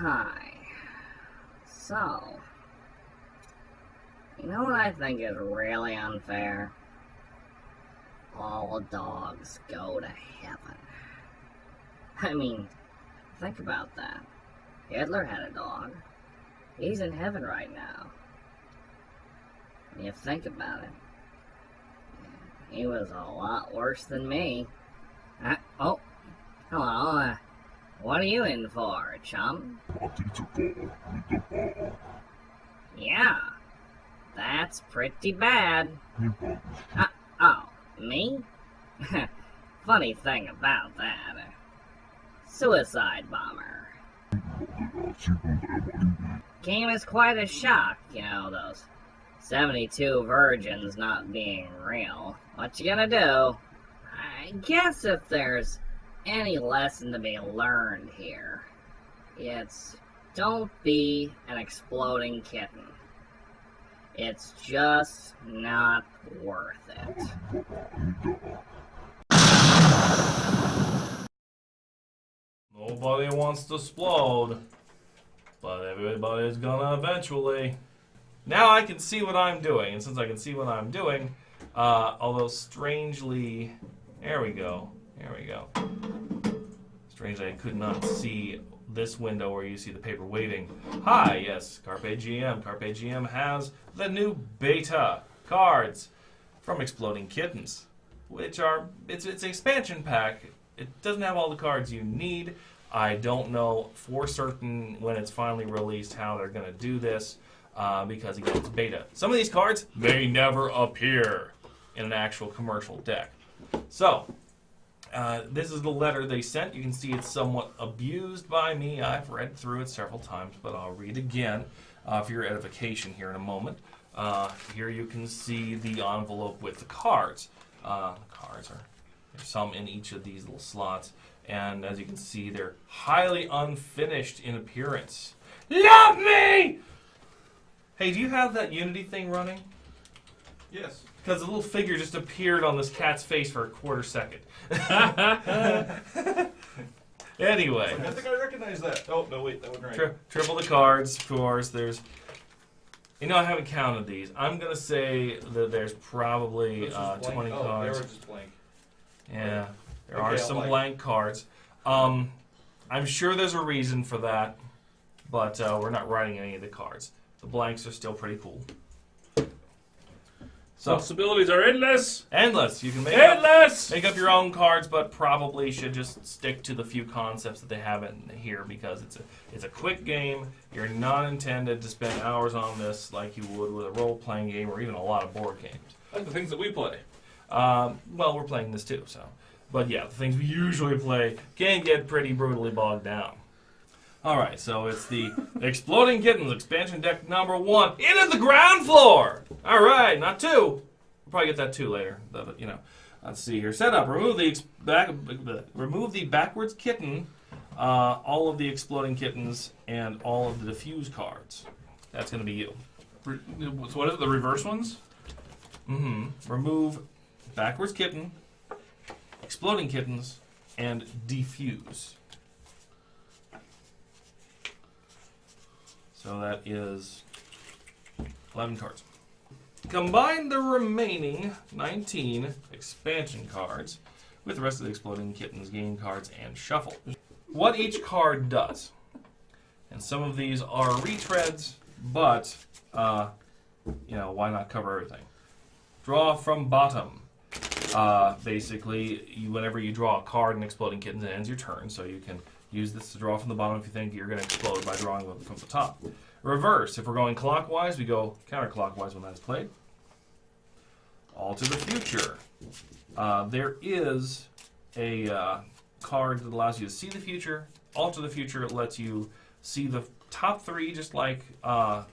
Hi. So, you know what I think is really unfair? All dogs go to heaven. I mean, think about that. Hitler had a dog. He's in heaven right now. When you think about it, he was a lot worse than me. Oh, hello. What are you in for, chum? Yeah, that's pretty bad. Oh, me? Funny thing about that. Suicide bomber. Came as quite a shock, those 72 virgins not being real. What you gonna do? I guess if there's any lesson to be learned here, it's don't be an exploding kitten. It's just not worth it. Nobody wants to explode, but everybody's gonna eventually. Now I can see what I'm doing, and since I can see what I'm doing, although strangely, there we go. Strangely, I could not see this window where you see the paper waving. Hi, yes, CarpeGM. CarpeGM has the new beta cards from Exploding Kittens, which are, it's an expansion pack. It doesn't have all the cards you need. I don't know for certain when it's finally released how they're going to do this, because again, it's beta. Some of these cards may never appear in an actual commercial deck. So, this is the letter they sent. You can see it's somewhat abused by me. I've read through it several times, but I'll read again for your edification here in a moment. Here you can see the envelope with the cards. The cards are, there's some in each of these little slots, and as you can see, they're highly unfinished in appearance. Love me! Hey, do you have that Unity thing running? Yes. Because the little figure just appeared on this cat's face for a quarter second. Anyway. I think I recognize that. Oh, no, wait, that wasn't right. Triple the cards, of course. There's... I haven't counted these. I'm going to say that there's probably 20 cards. They were just blank. Yeah, there are some blank cards. I'm sure there's a reason for that, but we're not writing any of the cards. The blanks are still pretty cool. So, possibilities are endless. Endless. You can make up your own cards, but probably should just stick to the few concepts that they have in here because it's a quick game. You're not intended to spend hours on this like you would with a role-playing game or even a lot of board games. Like the things that we play. Well, we're playing this too, so. But yeah, the things we usually play can get pretty brutally bogged down. Alright, so it's the Exploding Kittens expansion deck number 1. It is the ground floor! Alright, not 2. We'll probably get that 2 later. But, let's see here. Setup. Remove the backwards kitten, all of the exploding kittens, and all of the diffuse cards. That's going to be you. So what is it, the reverse ones? Mm-hmm. Remove backwards kitten, exploding kittens, and defuse. So that is 11 cards. Combine the remaining 19 expansion cards with the rest of the Exploding Kittens game cards and shuffle. What each card does. And some of these are retreads, but, why not cover everything? Draw from bottom. Basically, whenever you draw a card in Exploding Kittens, it ends your turn, so you can use this to draw from the bottom if you think you're going to explode by drawing from the top. Reverse. If we're going clockwise, we go counterclockwise when that's played. Alter the future. There is a card that allows you to see the future. Alter the future lets you see the top 3 just like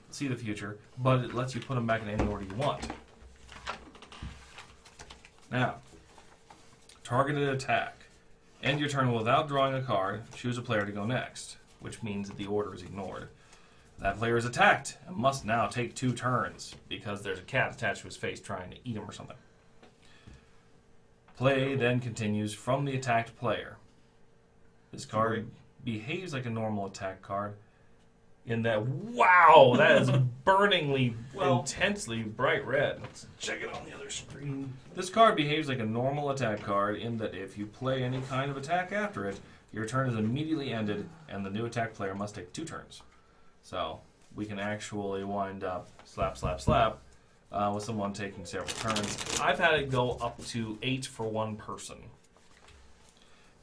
see the future, but it lets you put them back in any order you want. Now, targeted attack. End your turn without drawing a card. Choose a player to go next, which means that the order is ignored. That player is attacked and must now take 2 turns because there's a cat attached to his face trying to eat him or something. Play then continues from the attacked player. This card behaves like a normal attack card, in that. Wow, that is burningly, Well- intensely bright red. Check it on the other screen. This card behaves like a normal attack card in that if you play any kind of attack after it, your turn is immediately ended, and the new attack player must take 2 turns. So we can actually wind up slap, slap, slap with someone taking several turns. I've had it go up to 8 for one person.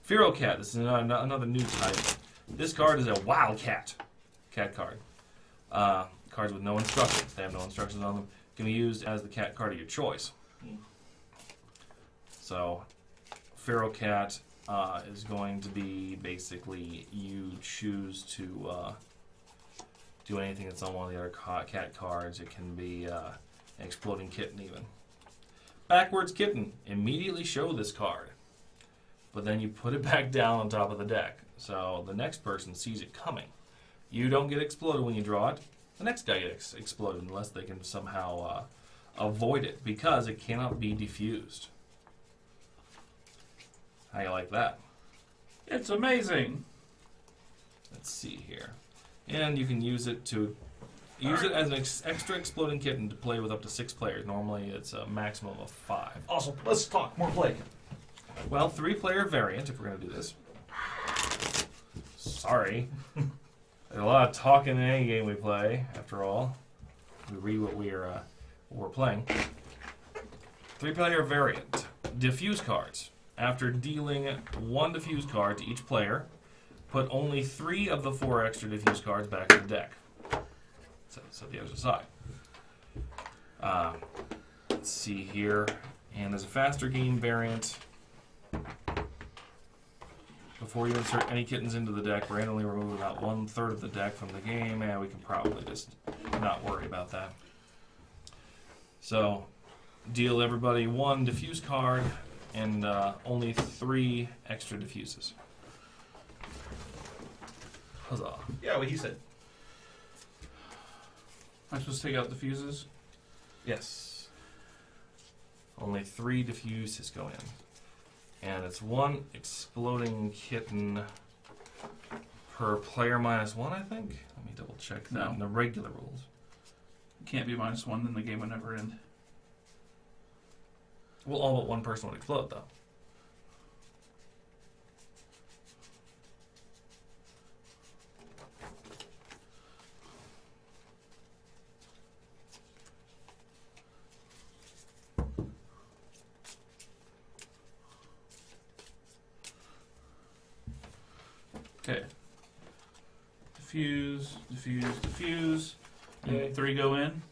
Feral Cat. This is another new type. This card is a Wildcat cat card. Cards with no instructions. They have no instructions on them. Can be used as the cat card of your choice. So, Feral Cat is going to be basically you choose to do anything that's on one of the other cat cards. It can be an Exploding Kitten even. Backwards Kitten. Immediately show this card. But then you put it back down on top of the deck. So the next person sees it coming. You don't get exploded when you draw it. The next guy gets exploded unless they can somehow avoid it because it cannot be defused. How you like that? It's amazing. Let's see here. And you can use it to use it as an extra Exploding Kitten to play with up to 6 players. Normally it's a maximum of 5. Awesome. Let's talk more play. Well, 3-player variant if we're going to do this. Sorry. There's a lot of talking in any game we play, after all. We read what we're playing. 3-player variant. Diffuse cards. After dealing 1 diffuse card to each player, put only 3 of the 4 extra diffuse cards back in the deck. So the other side. Let's see here. And there's a faster game variant. Before you insert any kittens into the deck, randomly remove about 1/3 of the deck from the game, and we can probably just not worry about that. So, deal everybody 1 diffuse card and only 3 extra diffuses. Huzzah. Yeah, what he said. Am I supposed to take out the fuses? Yes. Only 3 diffuses go in. And it's 1 Exploding Kitten per player -1, I think. Let me double check that No. in the regular rules. It can't be -1, then the game would never end. Well, all but 1 person would explode, though. Okay. Diffuse, diffuse, diffuse. Okay. And 3 go in.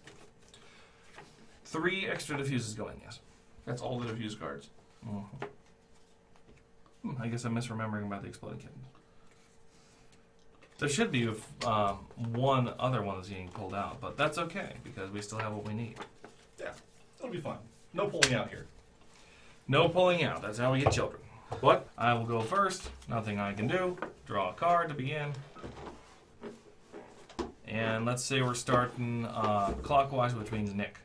3 extra diffuses go in, yes. That's all the diffuse cards. I guess I'm misremembering about the Exploding Kitten. There should be 1 other one that's getting pulled out, but that's okay, because we still have what we need. Yeah, it'll be fun. No pulling out here. No pulling out. That's how we get children. But I will go first. Nothing I can do. Draw a card to begin. And let's say we're starting clockwise, which means Nick.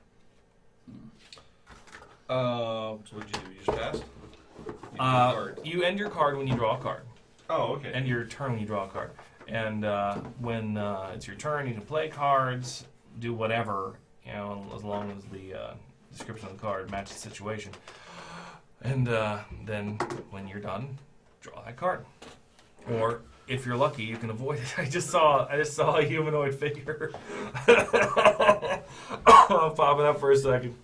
So what'd you do? You just passed? You drew a card. You end your card when you draw a card. Oh, okay. End your turn when you draw a card. And when it's your turn, you can play cards, do whatever, you know, as long as the description of the card matches the situation. And then when you're done, draw that card. Or if you're lucky, you can avoid it. I just saw a humanoid figure popping up for a second.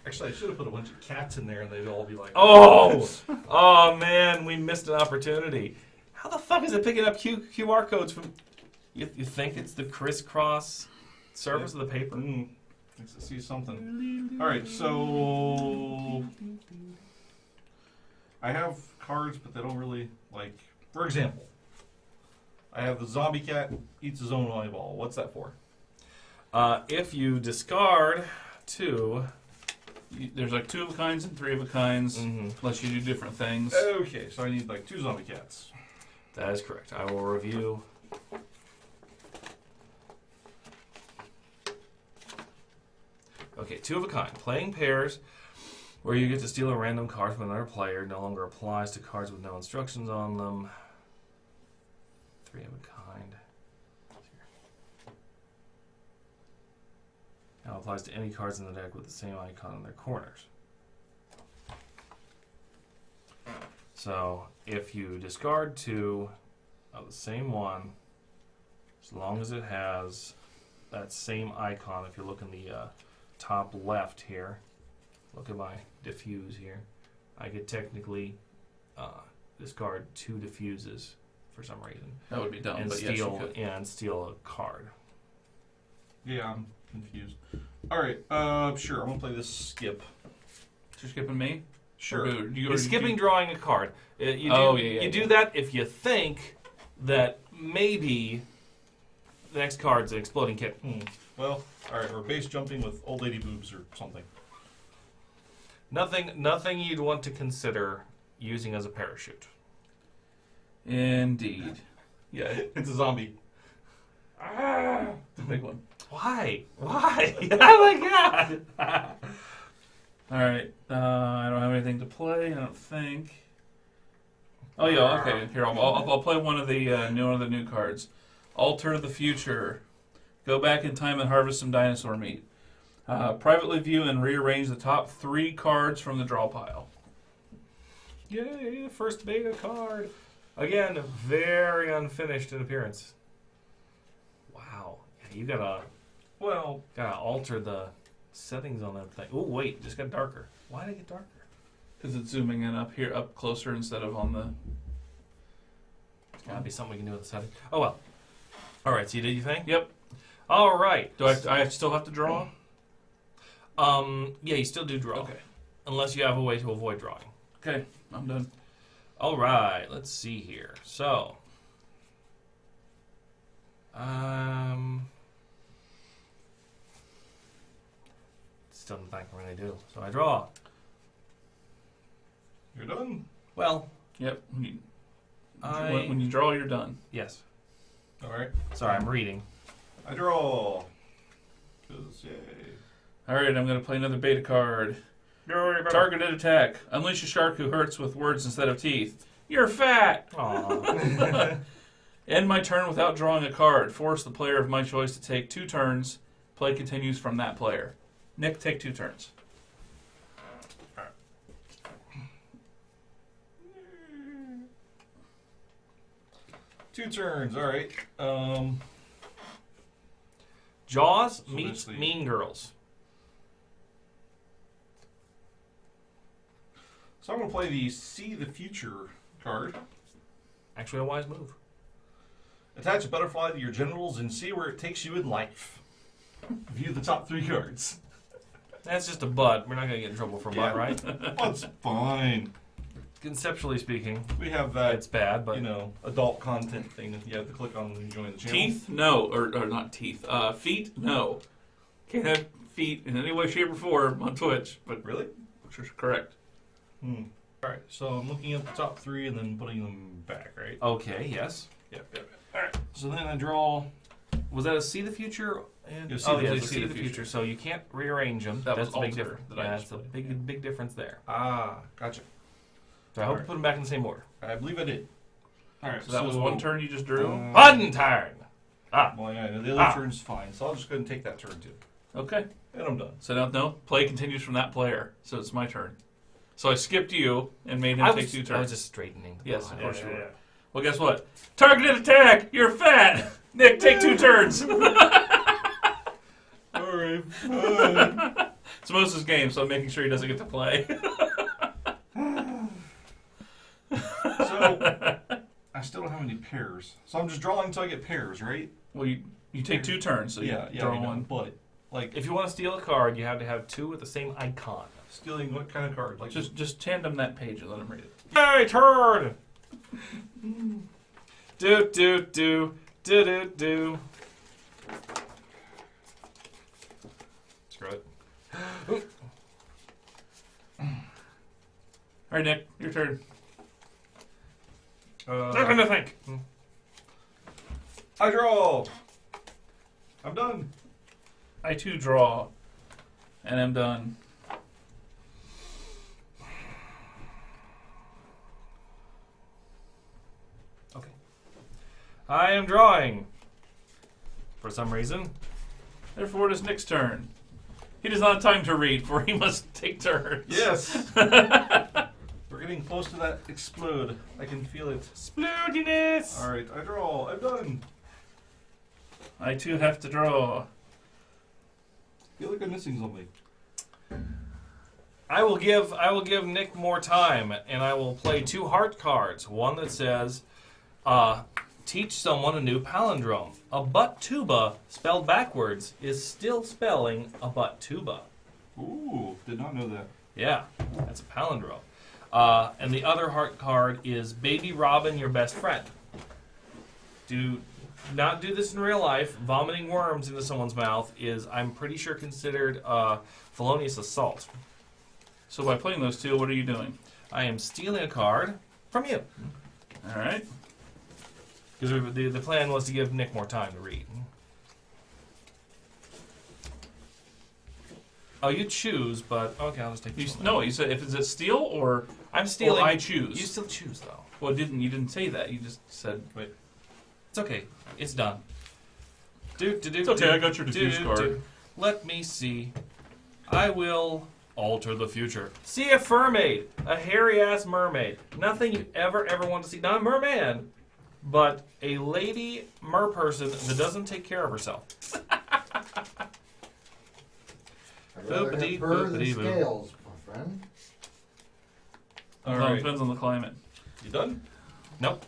Actually, I should have put a bunch of cats in there and they'd all be like, Oh man, we missed an opportunity. How the fuck is it picking up QR codes from? You think it's the crisscross surface of the paper? Let's see something. All right, so I have cards, but they don't really like. For example, I have the zombie cat eats his own eyeball. What's that for? If you discard 2. There's like 2 of a kinds and 3 of a kinds, Mm-hmm. unless you do different things. Okay, so I need like 2 zombie cats. That is correct. I will review. Okay, 2 of a kind. Playing pairs, where you get to steal a random card from another player, no longer applies to cards with no instructions on them. Three of a kind. Now applies to any cards in the deck with the same icon in their corners. So if you discard 2 of the same one, as long as it has that same icon, if you look in the top left here, look at my diffuse here, I could technically discard 2 diffuses for some reason. That would be dumb, And but yes, you steal could. and steal a card. Yeah, I'm confused. All right, sure. I'm gonna play this skip. You're skipping me? Sure. Or who? You're skipping drawing a card. You do that if you think that maybe the next card's an Exploding Kitten. Well, all right. Or base jumping with old lady boobs or something. Nothing you'd want to consider using as a parachute. Indeed. Yeah, It's a zombie. it's a big one. Why? Why? Oh my god! All right. I don't have anything to play. I don't think. Oh yeah. Okay. Here, I'll play one of the new cards. Alter the future. Go back in time and harvest some dinosaur meat. Privately view and rearrange the top 3 cards from the draw pile. Yay! The first beta card. Again, very unfinished in appearance. Wow. Yeah, you gotta alter the settings on that thing. Oh wait, it just got darker. Why did it get darker? Because it's zooming in up closer instead of on the. It's gotta be something we can do with the settings. Oh well. All right. So you did your thing. Yep. All right. Do I still have to draw? Yeah, you still do draw. Okay. Unless you have a way to avoid drawing. Okay. I'm done. All right. Let's see here. So. Still doesn't think we're gonna do. So I draw. You're done. Well, Yep. I When you draw, you're done. yes. All right. Sorry, I'm reading. I draw. 'Cause, yay. All right. I'm gonna play another beta card. Targeted attack. Unleash a shark who hurts with words instead of teeth. You're fat. Aw. End my turn without drawing a card. Force the player of my choice to take 2 turns. Play continues from that player. Nick, take 2 turns. Two turns. All right. Jaws So meets basically- Mean Girls. So I'm gonna play the See the Future card. Actually, a wise move. Attach a butterfly to your genitals and see where it takes you in life. View the top 3 cards. That's just a butt. We're not gonna get in trouble for butt, Yeah. right? That's fine. Conceptually speaking, We have that, it's bad, but adult content thing that you have to click on when you join the channel. Teeth? No. Or not teeth. Feet? No. Can't have feet in any way, shape, or form on Twitch. But Really? which is correct. All right. So I'm looking at the top 3 and then putting them back. Right. okay, yes. Yep. All right. So then I draw. Was that a See the Future? Yeah, See oh, the yeah, Future. the See the Future. So you can't rearrange them. That That's was a big Alter difference. that I Yeah, just that's a played. big difference there. Gotcha. So I hope Alright. you put them back in the same order. I believe I did. All right. So that was 1 turn you just drew? One turn. Well, yeah, the other turn's fine. So I'll just go ahead and take that turn too. Okay. And I'm done. So no, play continues from that player. So it's my turn. So I skipped you and made him I take was 2 turns. I was just straightening. the Yes, line. of course you were. Well, guess what? Targeted attack! You're fat! Nick, take 2 turns! All right. Fine. It's Moses' game, so I'm making sure he doesn't get to play. So I still don't have any pairs. So I'm just drawing until I get pairs, right? Well, you take 2 turns, so you draw I know, one. But like If you want to steal a card, you have to have 2 with the same icon. stealing what kind of card? Like Just tandem that page and let him read it. Hey, turn! do. Screw it. All right, Nick, your turn. Nothing to think. I draw. I'm done. I too draw, and I'm done. I am drawing. For some reason. Therefore, it is Nick's turn. He does not have time to read, for he must take turns. Yes. We're getting close to that explode. I can feel it. Explodiness! All right, I draw. I'm done. I too have to draw. Feel like I'm missing something. I will give Nick more time, and I will play 2 heart cards. One that says, teach someone a new palindrome. A butt tuba, spelled backwards, is still spelling a butt tuba. Ooh, did not know that. Yeah, that's a palindrome. And the other heart card is Baby Robin, your best friend. Do not do this in real life. Vomiting worms into someone's mouth is, I'm pretty sure, considered felonious assault. So by playing those 2, what are you doing? I am stealing a card from you. All right. Because the plan was to give Nick more time to read. Oh, you choose, but okay, I'll just take this one. No, you said if it's a steal or I'm stealing. Or I choose. You still choose though. Well, you didn't say that. You just said Wait. It's okay. It's done. It's okay. I got your diffuse card. Let me see. I will alter the future. See a mermaid, a hairy ass mermaid. Nothing you ever want to see. Not a merman, but a lady merperson that doesn't take care of herself. I'd rather have her than scales, my friend. All Well, right. it depends on the climate. You done? Nope.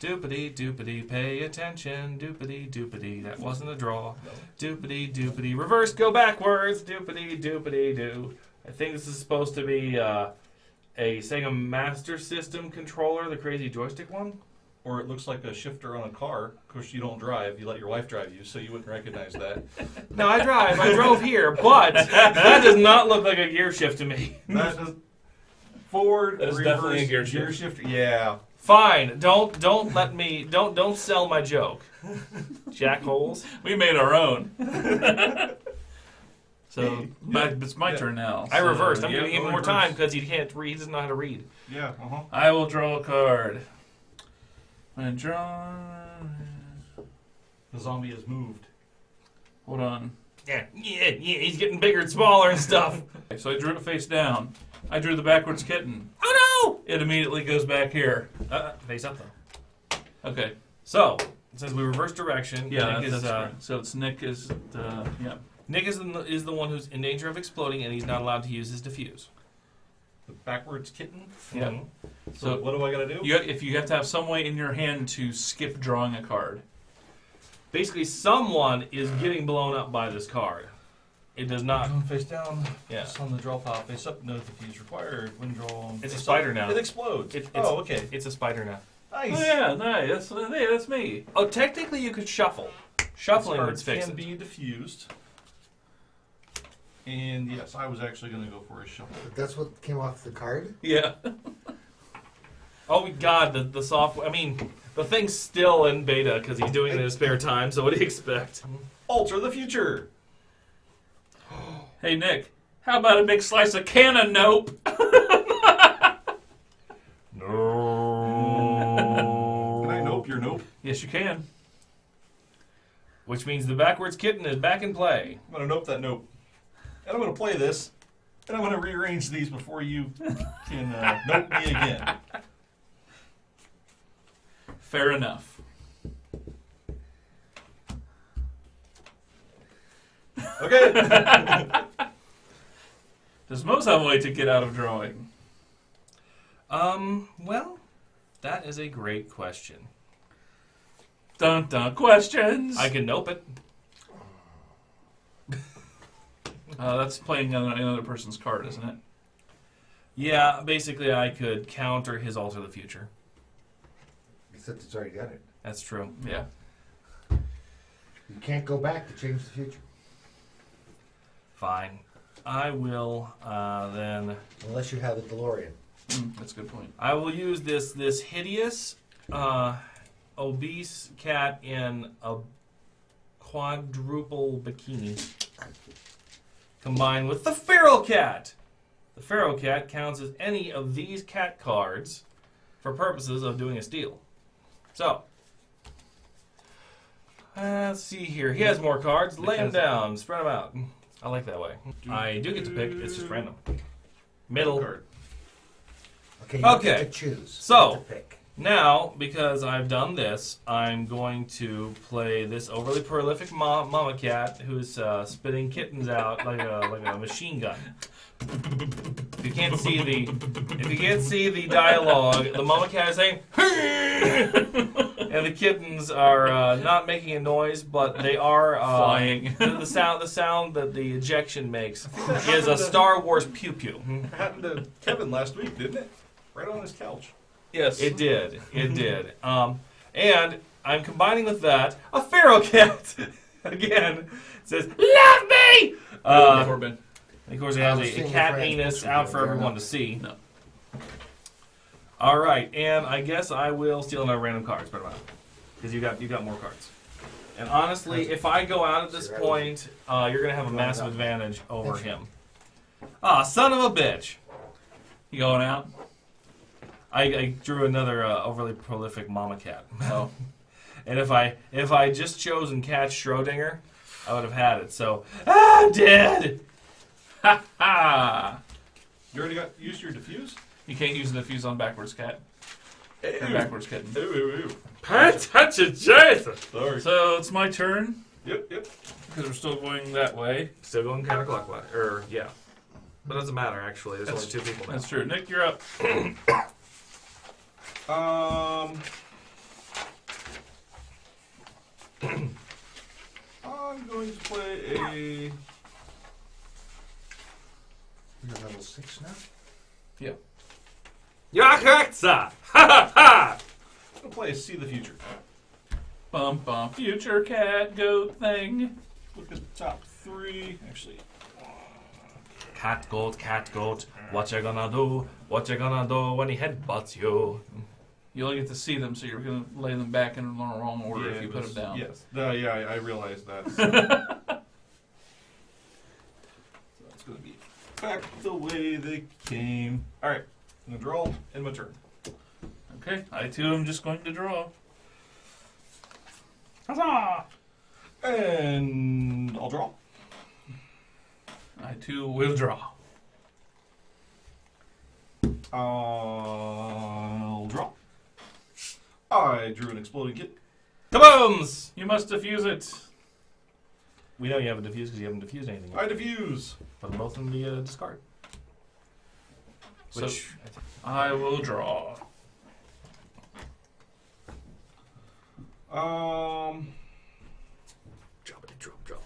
Doopity doopity, pay attention. Doopity doopity, that wasn't a draw. Doopity doopity, reverse, go backwards. Doopity doopity doo. I think this is supposed to be a Sega Master System controller, the crazy joystick one. Or it looks like a shifter on a car. Of course, you don't drive. You let your wife drive you, so you wouldn't recognize that. No, I drive. I drove here, but that does not look like a gear shift to me. That is forward, That is reverse, definitely a gear shift. shifter. Yeah. Fine. Don't let me. Don't sell my joke. Jackholes. We made our own. So it's my turn now. I So, reversed. I'm yeah, giving him go more reverse. time because he can't read. He doesn't know how to read. Yeah. I will draw a card. And draw. The zombie has moved. Hold on. Yeah. He's getting bigger and smaller and stuff. So I drew it face down. I drew the backwards kitten. Oh It immediately goes back here. no! Face up though. Okay. So since we reverse direction, Yeah, Nick that's is right. So it's Nick is the yeah. Nick is the one who's in danger of exploding, and he's not allowed to use his diffuse. The backwards kitten. Yeah. Mhm. So what do I gotta do? If you have to have some way in your hand to skip drawing a card. Basically, someone is getting blown up by this card. It does not. Face down. Yeah. Just on the draw pile. Face up. No diffuse required. When drawn. It's a face spider up. now. It explodes. It's- oh, okay. It's a spider now. Nice. Oh yeah, nice. That's me. Oh, technically, you could shuffle. Shuffling would This fix card it. can be diffused. And yes, I was actually going to go for a shuffle. That's what came off the card? Yeah. Oh God, the software. I mean, the thing's still in beta because he's doing it in his spare time. So what do you expect? Alter the future. Hey Nick, how about a big slice of canna nope? No. Can I nope your nope? Yes, you can. Which means the backwards kitten is back in play. I'm going to nope that nope. And I'm going to play this. And I'm going to rearrange these before you can nope me again. Fair enough. Okay. Does Mose have a way to get out of drawing? Well, that is a great question. Dun dun questions. I can nope it. That's playing on another person's card, isn't it? Yeah, basically, I could counter his alter the future. Except it's already done it. That's true. Yeah. You can't go back to change the future. Fine. I will then. Unless you have a DeLorean. That's a good point. I will use this hideous, obese cat in a quadruple bikini, combined with the feral cat. The feral cat counts as any of these cat cards for purposes of doing a steal. So, let's see here. He has more cards. Lay them down. Spread them out. I like that way. I do get to pick. It's just random. Middle. Card. Okay, you Okay. get to choose. So- You get to pick. Now, because I've done this, I'm going to play this overly prolific mama cat who's spitting kittens out like a machine gun. If you can't see the dialogue, the mama cat is saying, and the kittens are not making a noise, but they are Flying. The sound that the ejection makes is a Star Wars pew pew. Happened to Kevin last week, didn't it? Right on his couch. Yes. It did. It did. And I'm combining with that a feral cat. Again, it says, "Love me!" Corbin. Of course, it I has was a seeing cat the French anus picture out there, for fair everyone enough. to see. No. All right, and I guess I will steal another random card. Spread them out. Because you got more cards. And honestly, if I go out at this point, you're going to have a massive advantage over him. Ah, son of a bitch. You going out? I drew another overly prolific mama cat. Oh. And if I just chosen Cat Schrodinger, I would have had it. So, I'm dead! Ha ha! You already used your diffuse? You can't use the diffuse on backwards cat. Or backwards kitten. Ooh. Touch it, Jesus! Sorry. So it's my turn, Yep. because we're still going that way. Still going counterclockwise. Yeah. But it doesn't matter, actually. There's only two people now. That's true. Nick, you're up. I'm going to play a... You're level 6 now? You're correct, sir! Ha ha ha! I'm going to play a See the Future. Bum bum. Future cat goat thing. Look at the top three. Actually, Cat goat, what you gonna do? What you gonna do when he headbutts you? You only get to see them, so you're going to lay them back in the wrong order if you put them down. Yes. I realized that. So. So it's going to be back the way they came. All right. I'm going to draw in my turn. Okay, I too am just going to draw. Huzzah! And I'll draw. I too will draw. I'll draw. I drew an Exploding Kitten. Kabooms! You must diffuse it. We know you haven't diffused because you haven't diffused anything yet. I diffuse. Put them both in the discard. So Which, I will draw. Droppity drop draw.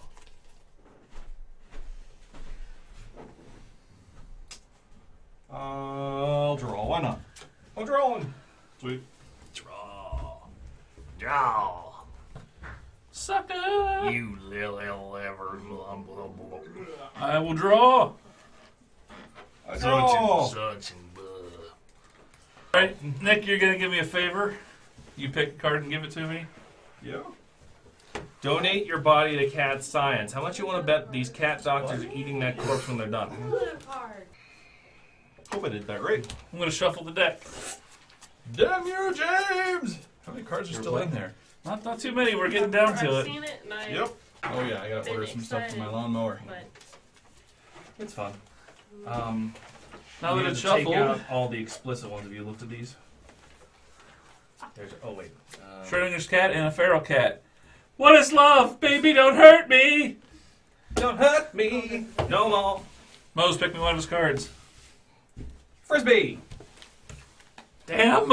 I'll draw. Why not? I'm drawing. Sweet. Draw. Sucker! You little ever. I will draw. I draw. Such and Alright, Nick, you're going to give me a favor. You pick a card and give it to me. Yeah. Donate your body to cat science. How much you want to bet these cat doctors are eating that corpse when they're done? Hope I did that right. I'm going to shuffle the deck. Damn you, James! How many cards are still in there? Not too many. We're getting down to I've it. seen it, and I Yep. Oh yeah, I gotta Been order some stuff for my excited. lawnmower. but It's fun. Now we that had it's to take shuffled, out all the explicit ones. Have you looked at these? There's. Oh wait. Schrodinger's cat and a feral cat. What is love? Baby, don't hurt me! Don't hurt me no more. Mose, pick me one of his cards. Frisbee. Damn!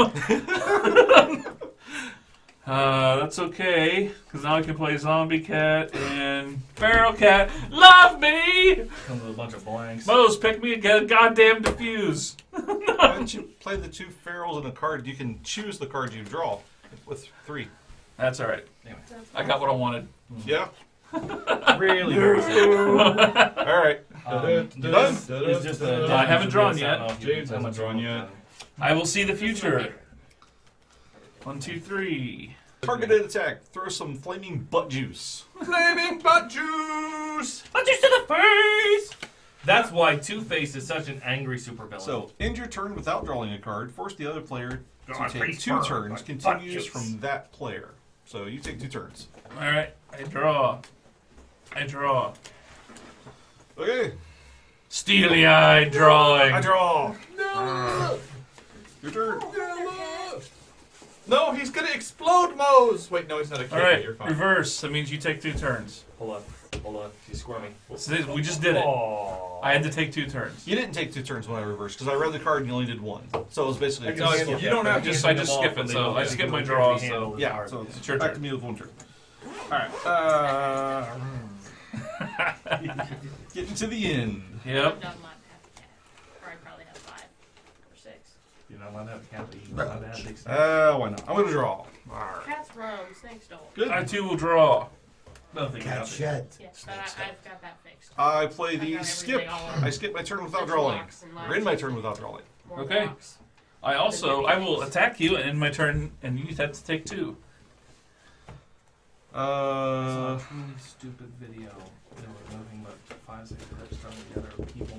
That's okay, because now I can play Zombie Cat and Feral Cat. Love me! Comes with a bunch of blanks. Mose, pick me a goddamn diffuse. Why don't you play the two ferals and a card? You can choose the card you draw with three. That's alright. Anyway. I got what I wanted. Yeah. Really very simple. All right. This is just a. I haven't drawn I don't yet. know if you James can tell hasn't much drawn about yet. I will see the future. 1, 2, 3. Targeted attack. Throw some flaming butt juice. Flaming butt juice! Butt juice to the face! That's why Two-Face is such an angry supervillain. So, end your turn without drawing a card. Force the other player to take 2 turns, continues from that player. So you take 2 turns. All right, I draw. Okay. Steely-eyed drawing. I draw. No. Your turn. No, he's gonna explode Mose! Wait, no, he's not a kid. All right, You're fine. reverse. That means you take 2 turns. Hold on. She's squirming. So we just did it. Oh. I had to take 2 turns. You didn't take 2 turns when I reversed because I read the card and you only did 1. So it was basically. No, you don't have to I just skip it, so I skip my draw, so Yeah. So it's your back turn. to me with 1 turn. All right. Getting to the end. Yep. I'm not allowed to have a cat. Or I probably have 5 or 6. You're not allowed to have a cat, but you're allowed to have big snakes. Why not? I'm gonna draw. Cats roam, snakes don't. Good. I too will draw. Nothing Cat about it. shed. Yes, but I've got that fixed. I play I the got skip. everything all over. I skip my turn without There's drawing. locks and Or in my turn without drawing. More Okay. locks. I will attack you in my turn, and you have to take 2. I saw a truly stupid video. There were nothing but 5, 6 clips thrown together of people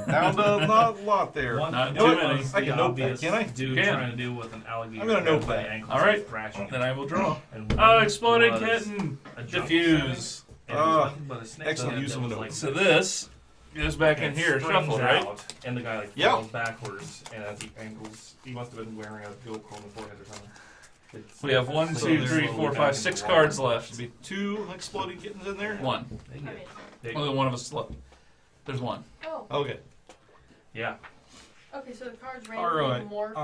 Down to not a lot there. Not You know too what? many. I can note that, can I? Dude Can. trying to do with an alligator. I'm gonna note grabbing by that. ankles All right. and thrashing Then it. I will draw. And Oh, one exploding was kitten. a jump Diffuse. and it was nothing but a snake excellent that use of a was note. like So this goes back in and here, springs shuffle, right? out, and the guy like Yep. falls backwards, and as he angles, he must have been wearing a goat on the forehead or something. We have 1, So 2, they're 3, slowly 4, back 5, into 6 the water. cards left. Should be 2 exploding kittens in there. 1. They I get- mean, they- Only one of us left. There's 1. oh, Okay. yeah. okay, so the cards All randomly right. morph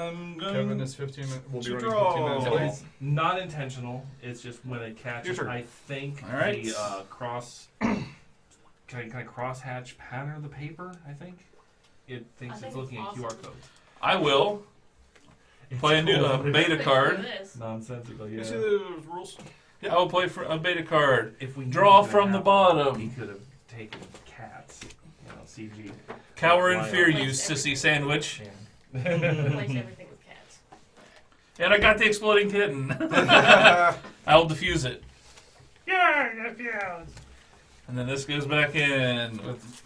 I'm Kevin going is 15 minutes. We'll be to running draw. 15 minutes So late. it's not intentional. It's just when it catches. Your turn. I think All right. the cross kind of crosshatch pattern of the paper. I think it thinks I think it's looking it's at QR awesome. codes. I will play a new beta into card. this. Nonsensical. You Yeah. see the rules? I will play for a beta card. If we Draw knew that from the happened, bottom. he could have taken cats. CG. Cower in Why fear, not? you sissy sandwich. Replace everything with cats. And I got the exploding kitten. I'll defuse it. And then this goes back in with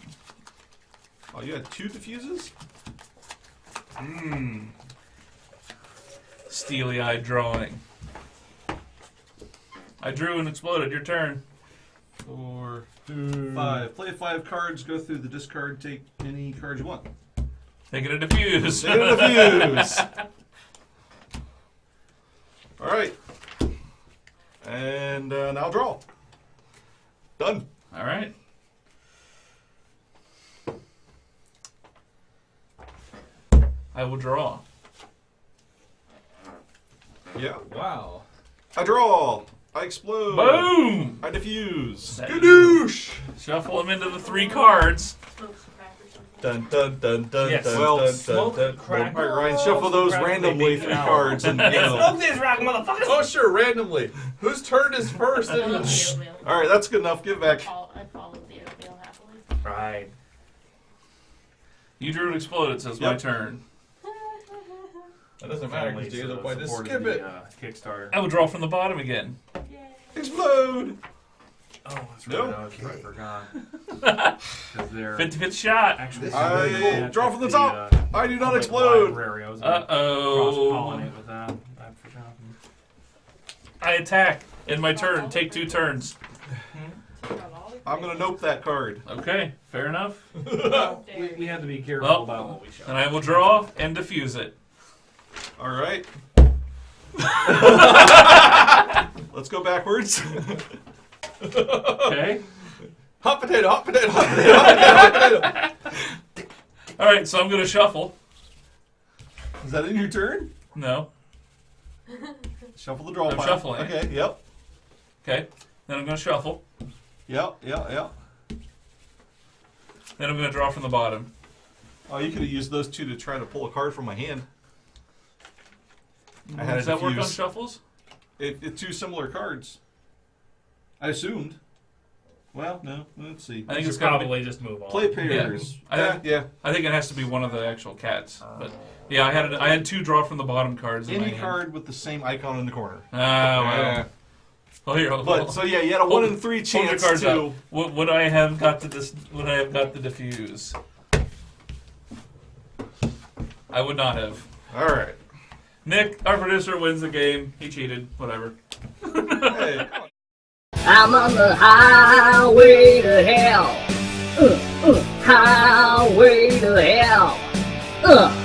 Oh, you had 2 diffuses? steely-eyed drawing. I drew and exploded. Your turn. 4, 5. Play 5 cards. Go through the discard. Take any cards you want. Taking a defuse. Take a diffuse. All right. And now draw. Done. All right. I will draw. Yeah. Wow. I draw. I explode. Boom! I diffuse. That- Gadoosh. Shuffle them into the 3 cards. Smoke some crack or something. Dun dun dun dun Yes. dun Well, dun smoke, dun. crack. All right, Ryan, shuffle those Crack, randomly they 3 make it cards and you know. Smoke this rock, motherfuckers! Oh, sure, randomly. Whose turn is first? I love the oatmeal. All right, that's good enough. Give it back. I followed the oatmeal happily. Right. You drew and exploded, so it's my Yep. turn. That doesn't matter because you end up by just skip it. Kickstarter. I will draw from the bottom again. Yay. Explode. Oh, that's No. right. I forgot. 'Cause they're 50-50 shot. actually I very good draw at from the top. I do not public explode. library. I was gonna Uh-oh. cross-pollinate with that. I forgot. I attack. In my turn. Take 2 turns. I'm gonna nope that card. Okay, fair enough. We had to be careful Well, about what we shot. And I will draw and diffuse it. All right. Let's go backwards. Okay? Hot potato, hot potato, hot potato, hot potato, hot potato. Alright, so I'm going to shuffle. Is that in your turn? No. Shuffle the draw I'm pile. shuffling. Okay. Yep. Okay. Then I'm going to shuffle. Yep. Yep. Then I'm going to draw from the bottom. Oh, you could have used those 2 to try to pull a card from my hand. I had Does a that work on diffuse. shuffles? It 2 similar cards. I assumed. Well, no. Let's see. I think You it's should got to be. probably just move on. Play pairs. I Yeah. think- Yeah. I think it has to be one of the actual cats. But yeah, I had 2 draw from the bottom cards. in my Any hand. card with the same icon in the corner. Ah, well. Yeah. Well, here. But so yeah, you had a 1 in 3 Hold your chance cards to. up. Would I have got the Would I have got the diffuse? I would not have. All right. Nick, our producer, wins the game. He cheated. Whatever. Hey, come on. I'm on the highway to hell. Highway to hell.